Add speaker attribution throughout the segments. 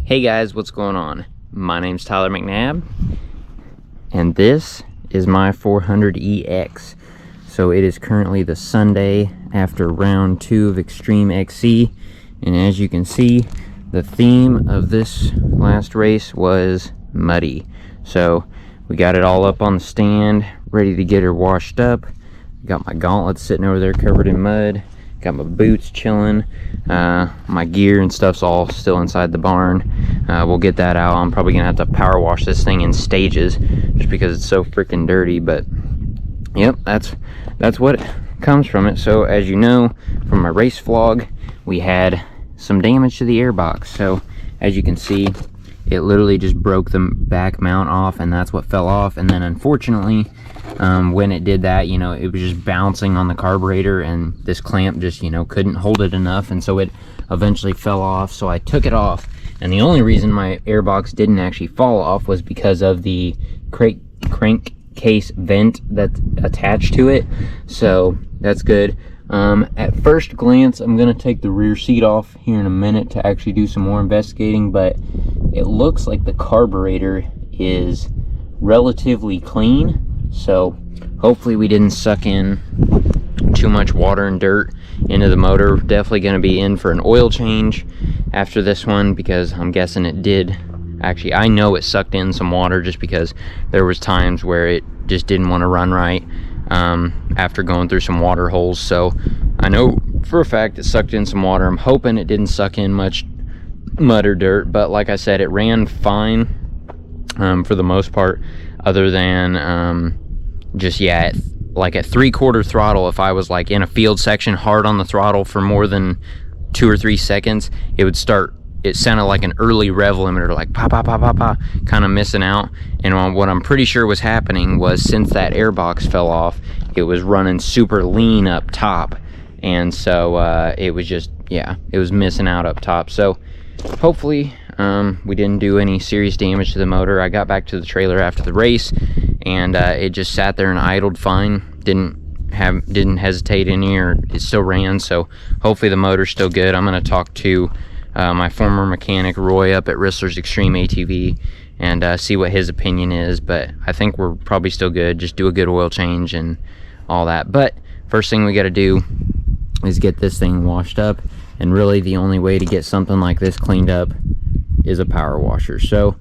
Speaker 1: Hey guys, what's going on? My name's Tyler McNabb, and this is my 400EX. So it is currently the Sunday after round 2 of Extreme XC, and as you can see, the theme of this last race was muddy. So we got it all up on the stand, ready to get her washed up. Got my gauntlets sitting over there covered in mud. Got my boots chilling. My gear and stuff's all still inside the barn. We'll get that out. I'm probably gonna have to power wash this thing in stages just because it's so freaking dirty, but yep, that's what comes from it. So as you know from my race vlog, we had some damage to the airbox. So as you can see, it literally just broke the back mount off, and that's what fell off. And then unfortunately, when it did that, it was just bouncing on the carburetor, and this clamp just, couldn't hold it enough, and so it eventually fell off. So I took it off, and the only reason my airbox didn't actually fall off was because of the crankcase vent that's attached to it. So that's good. At first glance, I'm gonna take the rear seat off here in a minute to actually do some more investigating, but it looks like the carburetor is relatively clean. So hopefully we didn't suck in too much water and dirt into the motor. Definitely going to be in for an oil change after this one, because I'm guessing it did. Actually, I know it sucked in some water just because there was times where it just didn't want to run right after going through some water holes. So I know for a fact it sucked in some water. I'm hoping it didn't suck in much mud or dirt, but like I said, it ran fine for the most part, other than just, yeah, like at 3/4 throttle, if I was like in a field section hard on the throttle for more than 2 or 3 seconds, it sounded like an early rev limiter, like pa pa pa pa pa, kind of missing out. And what I'm pretty sure was happening was, since that airbox fell off, it was running super lean up top, and so it was just, yeah, it was missing out up top. So hopefully we didn't do any serious damage to the motor. I got back to the trailer after the race, and it just sat there and idled fine. Didn't hesitate any, or it still ran. So hopefully the motor's still good. I'm going to talk to my former mechanic Roy up at Rissler's Extreme ATV and see what his opinion is, but I think we're probably still good. Just do a good oil change and all that. But first thing we got to do is get this thing washed up, and really the only way to get something like this cleaned up is a power washer. So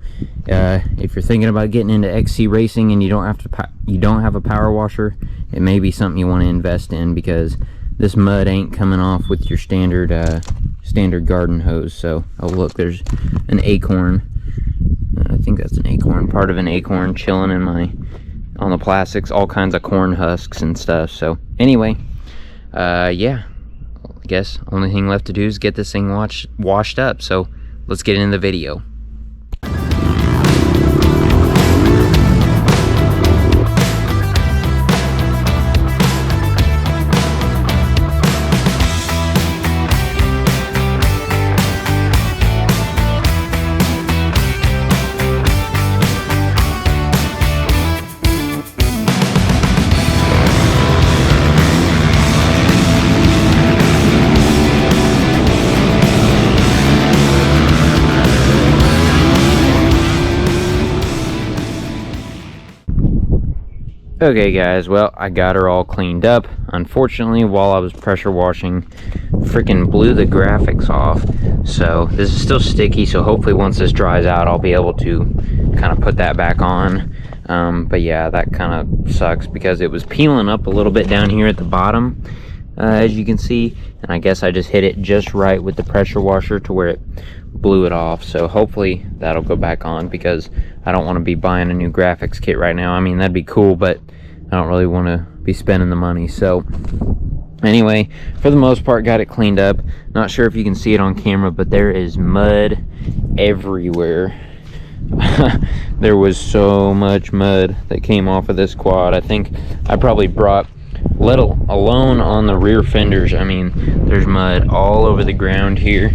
Speaker 1: if you're thinking about getting into XC racing and you don't have a power washer, it may be something you want to invest in, because this mud ain't coming off with your standard garden hose. So, oh look, there's an acorn. I think that's an acorn, part of an acorn chilling on the plastics, all kinds of corn husks and stuff. So anyway, yeah, I guess only thing left to do is get this thing washed up. So let's get into the video. Okay guys, well, I got her all cleaned up. Unfortunately, while I was pressure washing, freaking blew the graphics off. So this is still sticky, so hopefully once this dries out, I'll be able to kind of put that back on. But yeah, that kind of sucks because it was peeling up a little bit down here at the bottom, as you can see. And I guess I just hit it just right with the pressure washer to where it blew it off. So hopefully that'll go back on, because I don't want to be buying a new graphics kit right now. I mean, that'd be cool, but I don't really want to be spending the money. So anyway, for the most part, got it cleaned up. Not sure if you can see it on camera, but there is mud everywhere. There was so much mud that came off of this quad. I think I probably brought, let alone on the rear fenders, I mean, there's mud all over the ground here.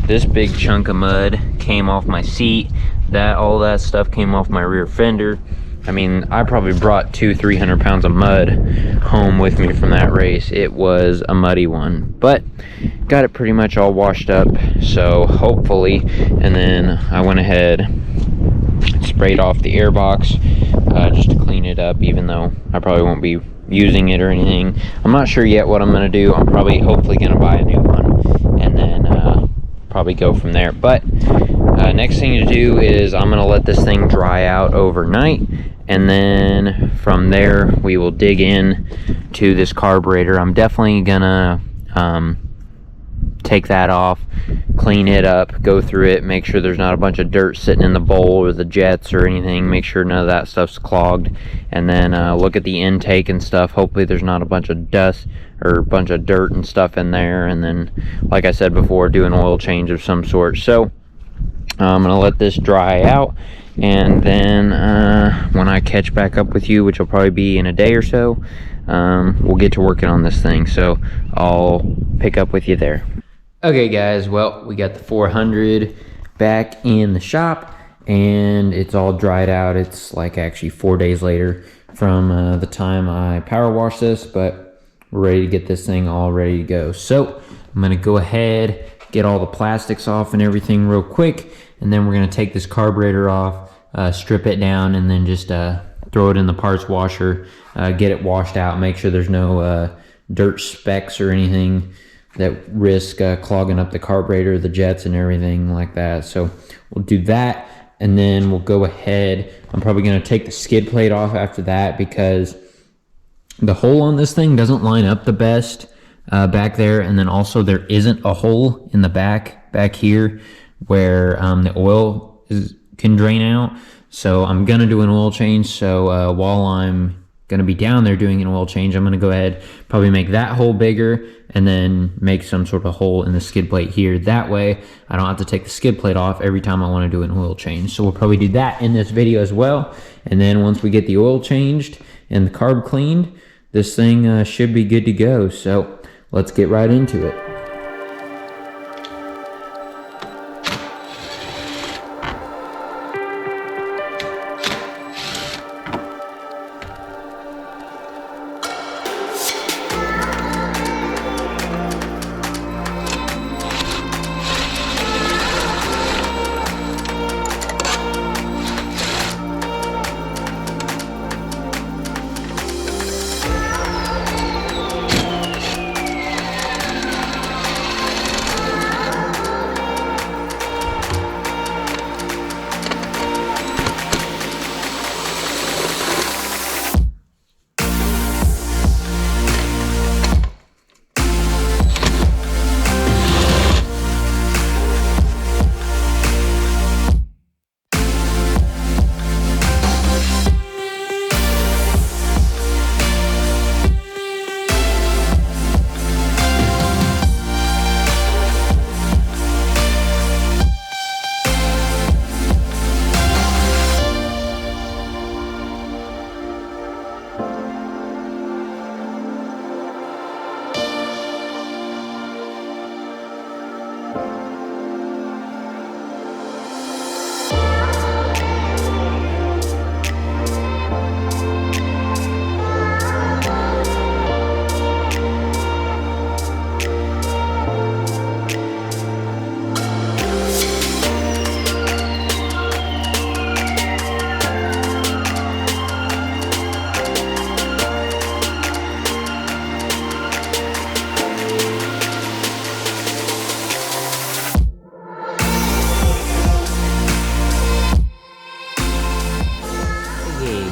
Speaker 1: This big chunk of mud came off my seat. All that stuff came off my rear fender. I mean, I probably brought 200-300 pounds of mud home with me from that race. It was a muddy one, but got it pretty much all washed up, so hopefully. And then I went ahead, sprayed off the air box just to clean it up, even though I probably won't be using it or anything. I'm not sure yet what I'm going to do. I'm probably hopefully going to buy a new one and then probably go from there. But next thing to do is I'm going to let this thing dry out overnight, and then from there we will dig in to this carburetor. I'm definitely gonna take that off, clean it up, go through it, make sure there's not a bunch of dirt sitting in the bowl or the jets or anything, make sure none of that stuff's clogged, and then look at the intake and stuff. Hopefully there's not a bunch of dust or a bunch of dirt and stuff in there, and then, like I said before, do an oil change of some sort. So I'm gonna let this dry out, and then when I catch back up with you, which will probably be in a day or so, we'll get to working on this thing. So I'll pick up with you there. Okay guys, well, we got the 400 back in the shop and it's all dried out. It's like actually 4 days later from the time I power washed this, but we're ready to get this thing all ready to go. So I'm gonna go ahead, get all the plastics off and everything real quick, and then we're gonna take this carburetor off, strip it down, and then just throw it in the parts washer, get it washed out, make sure there's no dirt specks or anything that risk clogging up the carburetor, the jets and everything like that. So we'll do that, and then we'll go ahead. I'm probably gonna take the skid plate off after that because the hole on this thing doesn't line up the best back there, and then also there isn't a hole in the back here where the oil can drain out. So I'm gonna do an oil change. So while I'm gonna be down there doing an oil change, I'm gonna go ahead, probably make that hole bigger, and then make some sort of hole in the skid plate here. That way I don't have to take the skid plate off every time I want to do an oil change. So we'll probably do that in this video as well. And then once we get the oil changed and the carb cleaned, this thing should be good to go. So let's get right into it.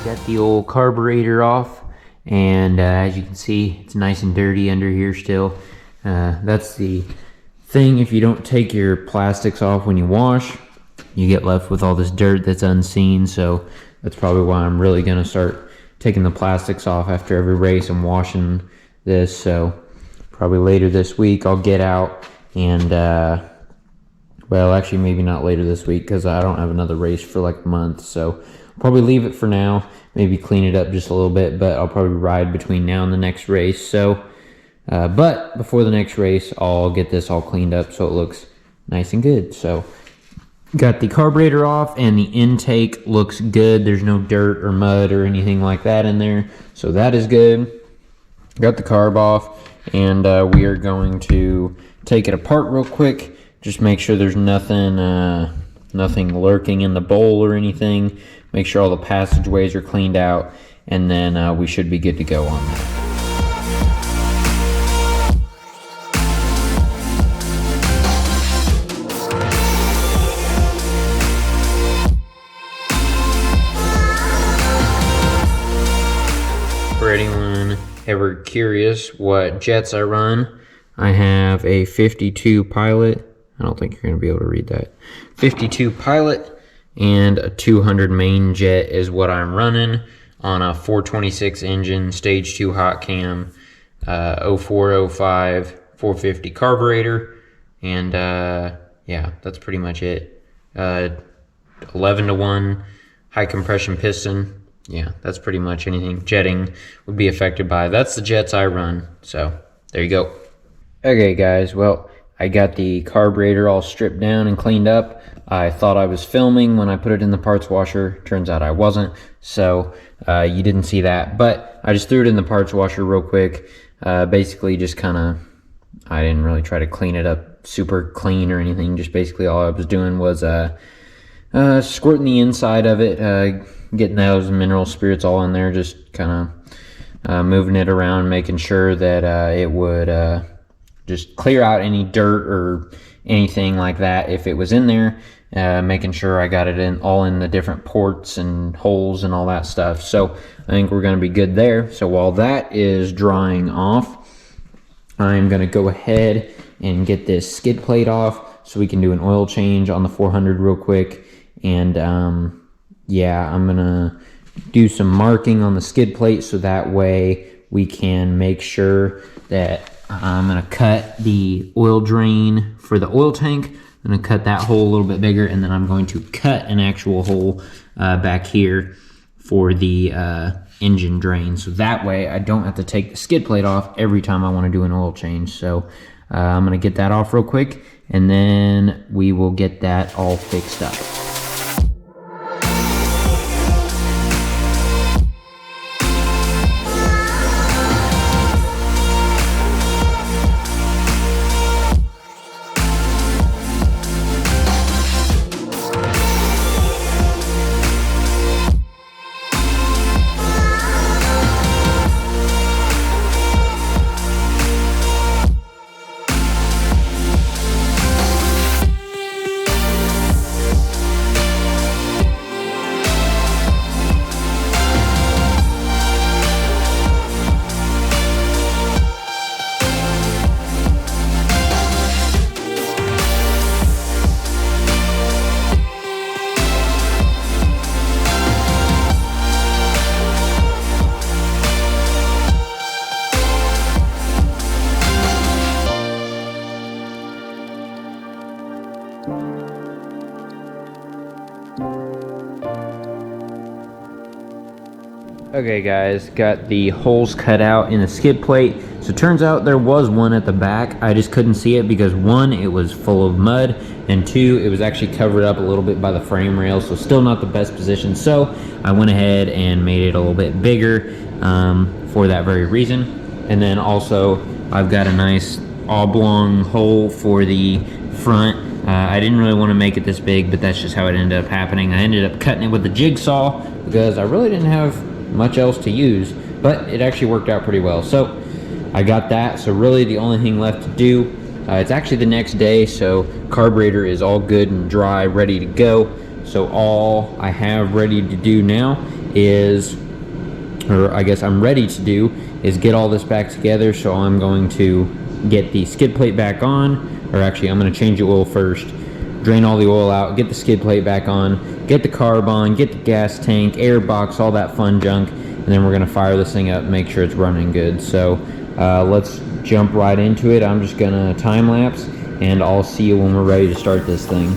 Speaker 1: Got the old carburetor off, and as you can see, it's nice and dirty under here still. That's the thing, if you don't take your plastics off when you wash, you get left with all this dirt that's unseen. So that's probably why I'm really gonna start taking the plastics off after every race and washing this. So probably later this week I'll get out and well, actually maybe not later this week because I don't have another race for like a month. So probably leave it for now, maybe clean it up just a little bit, but I'll probably ride between now and the next race. So but before the next race, I'll get this all cleaned up so it looks nice and good. So Got the carburetor off, and the intake looks good. There's no dirt or mud or anything like that in there, so that is good. Got the carb off, and we are going to take it apart real quick. Just make sure there's nothing lurking in the bowl or anything. Make sure all the passageways are cleaned out, and then we should be good to go on that. For anyone ever curious what jets I run, I have a 52 Pilot. I don't think you're going to be able to read that. 52 Pilot and a 200 main jet is what I'm running on a 426 engine, stage 2 hot cam, 0405 450 carburetor, and yeah, that's pretty much it. 11-to-1 high compression piston. Yeah, that's pretty much anything jetting would be affected by. That's the jets I run, so there you go. Okay guys, well, I got the carburetor all stripped down and cleaned up. I thought I was filming when I put it in the parts washer. Turns out I wasn't, so you didn't see that. But I just threw it in the parts washer real quick. Basically just kind of, I didn't really try to clean it up super clean or anything. Just basically all I was doing was squirting the inside of it, getting those mineral spirits all in there, just kind of moving it around, making sure that it would just clear out any dirt or anything like that if it was in there, making sure I got it all in the different ports and holes and all that stuff. So I think we're going to be good there. So while that is drying off, I'm going to go ahead and get this skid plate off so we can do an oil change on the 400 real quick. And yeah, I'm gonna do some marking on the skid plate so that way we can make sure that I'm gonna cut the oil drain for the oil tank. I'm gonna cut that hole a little bit bigger, and then I'm going to cut an actual hole back here for the engine drain, so that way I don't have to take the skid plate off every time I want to do an oil change. So I'm gonna get that off real quick, and then we will get that all fixed up. Okay guys, got the holes cut out in the skid plate. So it turns out there was one at the back. I just couldn't see it because one, it was full of mud, and two, it was actually covered up a little bit by the frame rail, so still not the best position. So I went ahead and made it a little bit bigger for that very reason. And then also I've got a nice oblong hole for the front. I didn't really want to make it this big, but that's just how it ended up happening. I ended up cutting it with the jigsaw because I really didn't have much else to use, but it actually worked out pretty well. So I got that. So really the only thing left to do, it's actually the next day, so carburetor is all good and dry, ready to go. So all I have ready to do now is, or I guess I'm ready to do, is get all this back together. So I'm going to get the skid plate back on, or actually I'm going to change the oil first, drain all the oil out, get the skid plate back on, get the carb on, get the gas tank, air box, all that fun junk, and then we're going to fire this thing up, make sure it's running good. So let's jump right into it. I'm just going to time lapse, and I'll see you when we're ready to start this thing.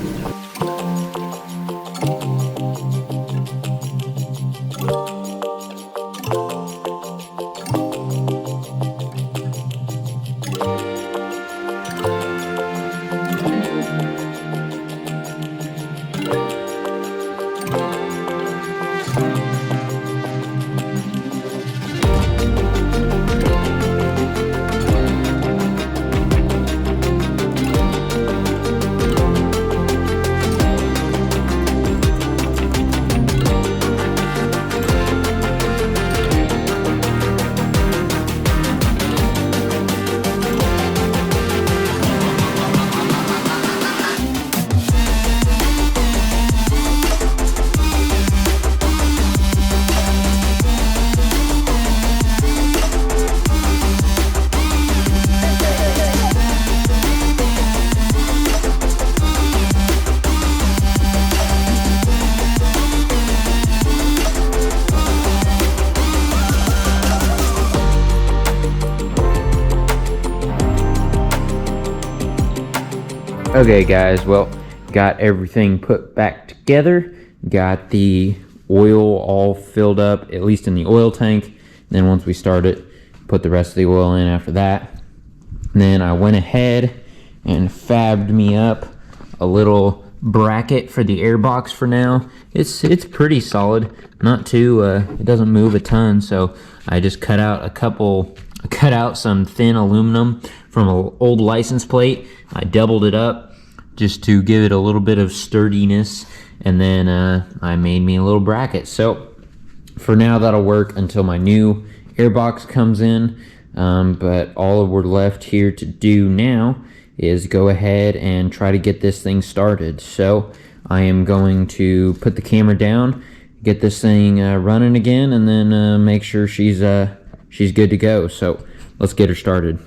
Speaker 1: Okay guys, well, got everything put back together. Got the oil all filled up, at least in the oil tank. Then once we start it, put the rest of the oil in after that. And then I went ahead and fabbed me up a little bracket for the airbox for now. It's pretty solid, not too, it doesn't move a ton, so I just cut out some thin aluminum from an old license plate. I doubled it up just to give it a little bit of sturdiness, and then I made me a little bracket. So for now that'll work until my new airbox comes in, but all we're left here to do now is go ahead and try to get this thing started. So I am going to put the camera down, get this thing running again, and then make sure she's good to go. So let's get her started.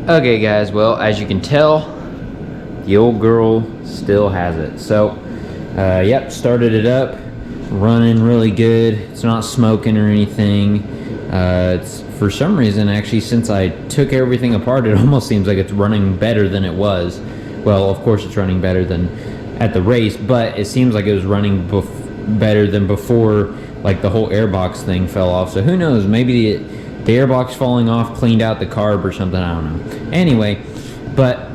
Speaker 1: Okay guys, well, as you can tell, the old girl still has it. So yep, started it up, running really good. It's not smoking or anything. It's, for some reason, actually, since I took everything apart, it almost seems like it's running better than it was. Well, of course it's running better than at the race, but it seems like it was running better than before, like the whole airbox thing fell off. So who knows, maybe the airbox falling off cleaned out the carb or something, I don't know. Anyway, but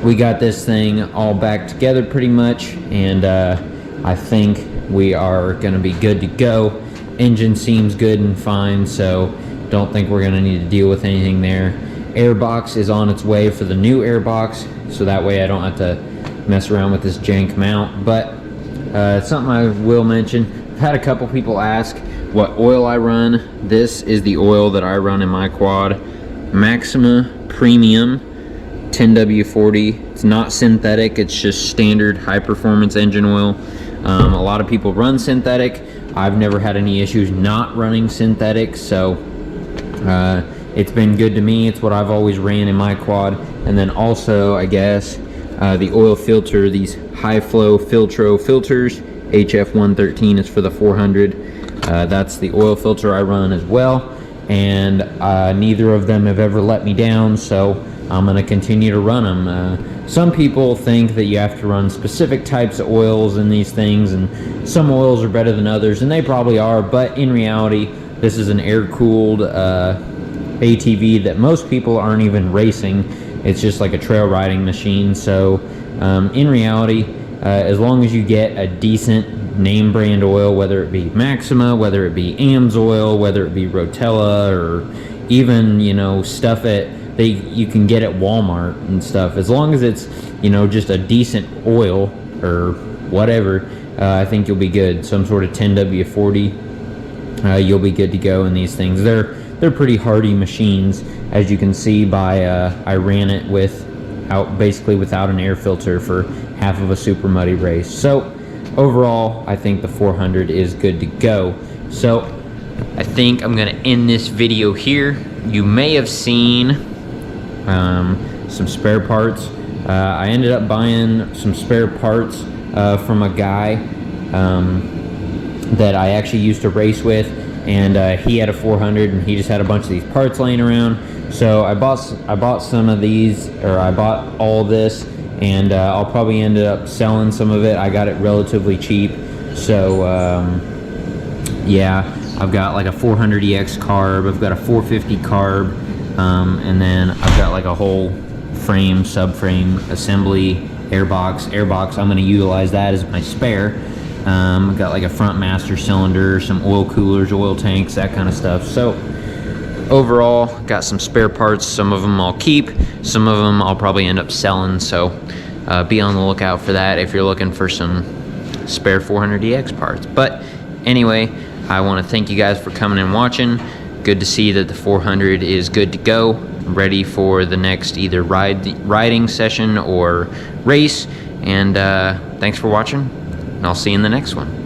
Speaker 1: we got this thing all back together pretty much, and I think we are gonna be good to go. Engine seems good and fine, so don't think we're gonna need to deal with anything there. Airbox is on its way for the new airbox, so that way I don't have to mess around with this jank mount. But it's something I will mention. I've had a couple people ask what oil I run. This is the oil that I run in my quad, Maxima Premium 10W40. It's not synthetic, it's just standard high performance engine oil. A lot of people run synthetic. I've never had any issues not running synthetic, so it's been good to me. It's what I've always ran in my quad. And then also, I guess, the oil filter, these high flow Filtro filters, HF113 is for the 400. That's the oil filter I run as well, and neither of them have ever let me down, so I'm going to continue to run them. Some people think that you have to run specific types of oils in these things, and some oils are better than others, and they probably are, but in reality, this is an air-cooled ATV that most people aren't even racing. It's just like a trail riding machine, so in reality, as long as you get a decent name brand oil, whether it be Maxima, whether it be AMSOIL, whether it be Rotella, or even, you know, stuff that you can get at Walmart and stuff, as long as it's, you know, just a decent oil or whatever, I think you'll be good. Some sort of 10W40, you'll be good to go in these things. They're pretty hardy machines, as you can see by I ran it basically without an air filter for half of a super muddy race. So overall, I think the 400 is good to go. So I think I'm gonna end this video here. You may have seen some spare parts. I ended up buying some spare parts from a guy that I actually used to race with, and he had a 400 and he just had a bunch of these parts laying around. So I bought some of these, or I bought all this, and I'll probably end up selling some of it. I got it relatively cheap, so yeah, I've got like a 400EX carb, I've got a 450 carb, and then I've got like a whole frame, subframe assembly, airbox. I'm going to utilize that as my spare. I've got like a front master cylinder, some oil coolers, oil tanks, that kind of stuff. So overall, got some spare parts. Some of them I'll keep, some of them I'll probably end up selling, so be on the lookout for that if you're looking for some spare 400EX parts. But anyway, I want to thank you guys for coming and watching. Good to see that the 400 is good to go. ready for the next either riding session or race. And thanks for watching, and I'll see you in the next one.